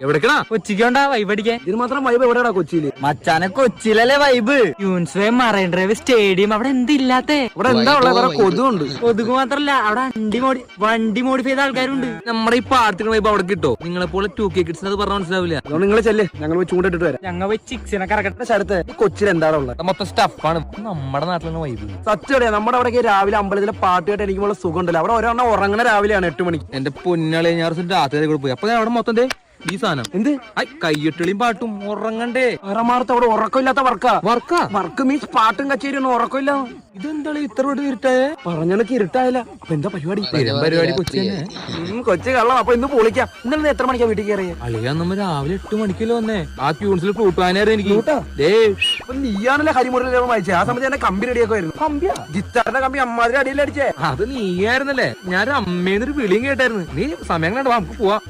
എവിടേക്കണാ? കൊച്ചിക്കോണ്ടാ vibe അടിക്കാൻ. ഇതിന് മാത്രം വൈബ് എവിടെയാ കൊച്ചിയില്? മച്ചാനെ കൊച്ചിയിലല്ലേ വൈബ്. യൂൻസ്വേ മറൈൻ ഡ്രൈവ് സ്റ്റേഡിയം അവിടെ എന്തില്ലാത്തെ? ഇവിടെ എന്താ ഉള്ളത്? വേറെ കൊതുകുണ്ട്. കൊതുക് മാത്രല്ല അവിടെ വണ്ടി മോഡിഫൈ ചെയ്ത ആൾക്കാരുണ്ട്. നമ്മുടെ ഈ പാർട്ടി വൈബ് അവിടെ കിട്ടോ? നിങ്ങളെ പോലെ 2K കിഡ്സിന് അത് പറഞ്ഞാൽ മനസ്സിലാവില്ല. അതുകൊണ്ട് നിങ്ങൾ ചെല്ലേ, ഞങ്ങൾ പോയി ചൂണ്ടിട്ട് വരാം. ഞങ്ങൾ പോയി ചിക്സിനെ കറക്കട്ടെ. സ്ഥലത്ത് ഈ കൊച്ചിയിൽ എന്താണ് ഉള്ളത്? മൊത്തം സ്റ്റഫാണ്. നമ്മുടെ നാട്ടിലാണ് വൈബ്. സത്യം നമ്മുടെ അവിടെ രാവിലെ അമ്പലത്തിലെ പാട്ടുകായിട്ട് എനിക്ക് സുഖം ഉണ്ടല്ലോ. അവിടെ ഒരെണ്ണം ഉറങ്ങണ രാവിലെയാണ് 8 മണിക്ക്. എന്റെ പൊന്നാളെ ഞാൻ രാത്രി കൂടെ പോയി. അപ്പൊ ഞാൻ അവിടെ മൊത്തം ഈ സാധനം എന്ത് കയ്യൊട്ടിളിയും പാട്ടും ഉറങ്ങണ്ടേ. അറമാർത്ത് അവിടെ ഉറക്കമില്ലാത്ത വർക്ക് മീൻസ് പാട്ടും കച്ചേരി ഒന്നും ഉറക്കമില്ല. ഇതെന്താണ് ഇത്ര ഇരുട്ടായേ? പറഞ്ഞണക്ക് ഇരുട്ടായില്ല. അപ്പൊ എന്താ പരിപാടി? കൊച്ചി കൊച്ചി കള്ളം. അപ്പൊ ഇന്ന് പൊളിക്കാം. ഇന്നലെ എത്ര മണിക്കാ വീട്ടിൽ കയറിയ? അളിയാ നമ്മ രാവിലെ 8 മണിക്കല്ലോ വന്നേ. ആ ക്യൂൺസിൽ ഫ്ലൂട്ട് വായനായിരുന്നു എനിക്ക്. നീയാണല്ലേ ഹരിമുരളിൽ വായിച്ചേ? ആ സമയത്ത് എന്നെ കമ്പി റെഡിയൊക്കെ വരുന്നു. ഗിത്താറിന്റെ കമ്പി അമ്മാതിരി അടിയിൽ അടിച്ചേ. അത് നീയായിരുന്നല്ലേ? ഞാൻ അമ്മേന്നൊരു വിളിയും കേട്ടായിരുന്നു. നീ സമയം കണ്ടോ? നമുക്ക് പോവാ.